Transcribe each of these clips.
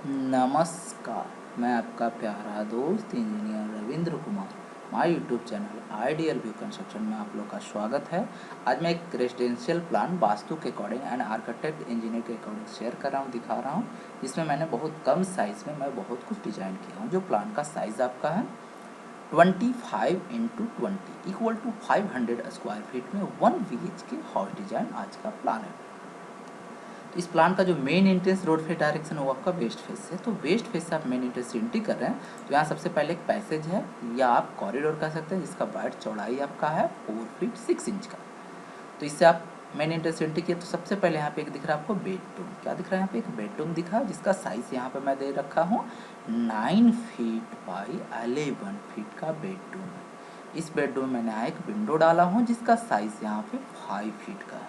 नमस्कार, मैं आपका प्यारा दोस्त engineer Ravindra Kumar. My YouTube channel ideal view construction में आप लोग का स्वागत है। आज मैं एक रेजिडेंशियल प्लान वास्तु के अकॉर्डिंग एंड आर्किटेक्ट इंजीनियर के अकॉर्डिंग शेयर कर रहा हूँ, दिखा रहा हूँ, जिसमें मैंने बहुत कम साइज़ में मैं बहुत कुछ डिज़ाइन किया हूँ। जो प्लान का साइज़ आपका है 25x20 equal to 500 square feet में 1 BHK हाउस डिज़ाइन आज का प्लान है। इस प्लान का जो main entrance road face direction है वो आपका वेस्ट फेस है। तो वेस्ट फेस से आप मेन एंट्रेंस से एंट्री कर रहे हैं तो यहाँ सबसे पहले एक पैसेज है या आप कॉरिडोर कह सकते हैं, जिसका वाइड चौड़ाई आपका है 4 फीट 6 इंच का। तो इससे आप मेन एंट्रेंस से एंट्री किया तो सबसे पहले यहाँ पे एक दिख रहा है आपको बेडरूम। क्या दिख रहा है यहाँ पे? एक बेडरूम दिखा, जिसका साइज़ यहाँ पे मैं दे रखा हूँ 9 फीट बाई 11 फीट का बेडरूम है। इस बेडरूम में मैंने एक विंडो डाला हूँ जिसका साइज़ यहाँ पे 5 फीट का है।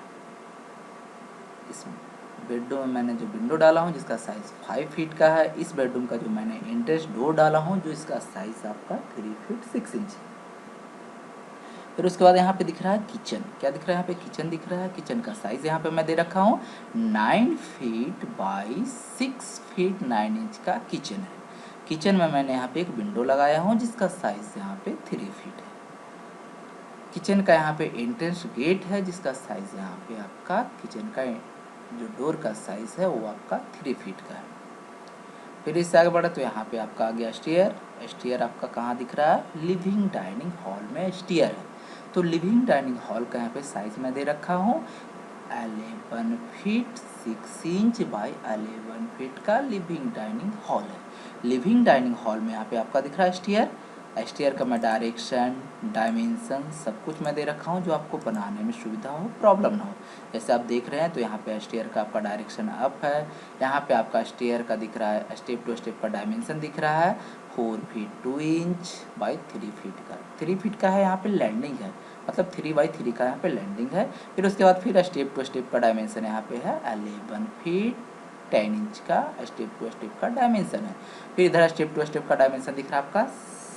इस बेडरूम में मैंने जो विंडो डाला हूँ जिसका साइज़ 5 फीट का है। इस बेडरूम का जो मैंने एंट्रेंस डोर डाला हूँ जो इसका साइज़ आपका 3 फीट 6 इंच है। फिर उसके बाद यहाँ पे दिख रहा है किचन। क्या दिख रहा है यहाँ पे? किचन दिख रहा है। किचन का साइज़ यहाँ पे मैं दे रखा हूँ 9 फीट बाई 6 फीट 9 इंच का किचन है। किचन में मैंने यहाँ पे एक विंडो लगाया हूँ जिसका साइज़ यहाँ पे 3 फीट है। किचन का यहाँ पे एंट्रेंस गेट है जिसका साइज़ यहाँ पे आपका किचन का जो डोर का साइज़ है वो आपका 3 फीट का है। फिर इससे आगे बढ़ा तो यहाँ पे आपका आ गया स्टेयर। स्टेयर आपका कहाँ दिख रहा है? लिविंग डाइनिंग हॉल में स्टेयर है। तो लिविंग डाइनिंग हॉल का यहाँ पे साइज़ मैं दे रखा हूँ 11 फीट 6 इंच बाई 11 फीट का लिविंग डाइनिंग हॉल है। लिविंग डाइनिंग हॉल में यहाँ पे आपका दिख रहा है स्टेयर। स्टेयर का मैं डायरेक्शन डायमेंशन सब कुछ मैं दे रखा हूँ जो आपको बनाने में सुविधा हो, प्रॉब्लम ना हो। जैसे आप देख रहे हैं तो यहाँ पे स्टेयर का आपका डायरेक्शन अप है। यहाँ पे आपका स्टेयर का दिख रहा है स्टेप टू स्टेप का डायमेंशन दिख रहा है 4 फीट 2 इंच बाई 3 फीट का। 3 फीट का है। यहाँ पे लैंडिंग है, मतलब 3x3 का यहाँ पे लैंडिंग है। फिर उसके बाद फिर स्टेप टू स्टेप का डायमेंशन यहाँ पे है 11 फीट 10 इंच का स्टेप टू स्टेप का डायमेंशन है। फिर इधर स्टेप टू स्टेप का डायमेंशन दिख रहा है आपका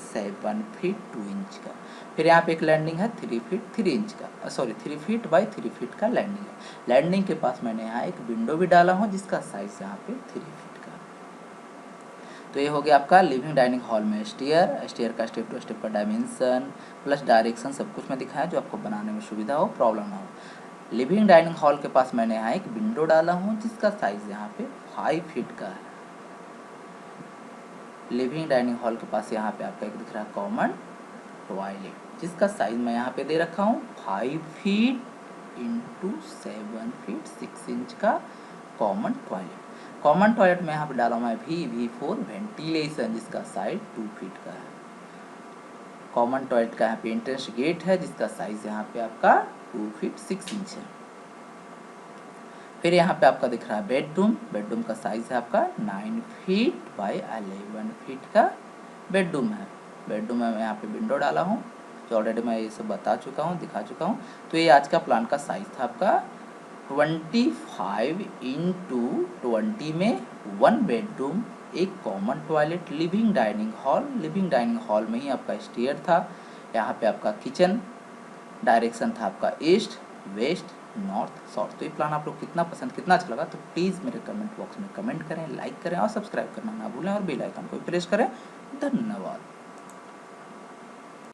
7 फीट 2 इंच का। फिर यहाँ पे एक लैंडिंग है 3 फीट 3 इंच का, सॉरी 3 फीट बाई 3 फीट का लैंडिंग है। लैंडिंग के पास मैंने यहाँ एक विंडो भी डाला हूँ जिसका साइज यहाँ पे 3 फीट का। तो ये हो गया आपका लिविंग डाइनिंग हॉल में स्टेयर। स्टेयर का स्टेप टू स्टेप का डायमेंशन प्लस डायरेक्शन सब कुछ मैं दिखाया जो आपको बनाने में सुविधा हो, प्रॉब्लम ना हो। लिविंग डाइनिंग हॉल के पास मैंने यहाँ एक विंडो डाला हूँ जिसका साइज यहाँ पे 5 फीट का है। लिविंग डाइनिंग हॉल के पास यहाँ पे आपका एक दिख रहा है कॉमन टॉयलेट जिसका साइज मैं यहाँ पे दे रखा हूँ 5 फीट इंटू 7 फीट 6 इंच का कॉमन टॉयलेट। कॉमन टॉयलेट में यहाँ पे डाला हूँ VV4 वेंटिलेशन जिसका साइज 2 फीट का है। कॉमन टॉयलेट का यहाँ पे एंट्रेंस गेट है जिसका साइज यहाँ पे आपका 2 फीट 6 इंच है। फिर यहाँ पे आपका दिख रहा है बेडरूम। बेडरूम का साइज़ है आपका 9 फीट बाई 11 फीट का बेडरूम है। बेडरूम में मैं यहाँ पे विंडो डाला हूँ जो ऑलरेडी मैं ये सब बता चुका हूँ, दिखा चुका हूँ। तो ये आज का प्लान का साइज़ था आपका 25x20 में 1 बेडरूम, एक common toilet, living dining hall. Living dining hall में ही आपका स्टेयर था। यहाँ पे आपका किचन, डायरेक्शन था आपका ईस्ट वेस्ट नॉर्थ साउथ। तो ये प्लान आप लोग कितना पसंद, कितना अच्छा लगा तो प्लीज़ मेरे कमेंट बॉक्स में कमेंट करें, लाइक करें और सब्सक्राइब करना ना भूलें और बेल आइकन को प्रेस करें। धन्यवाद।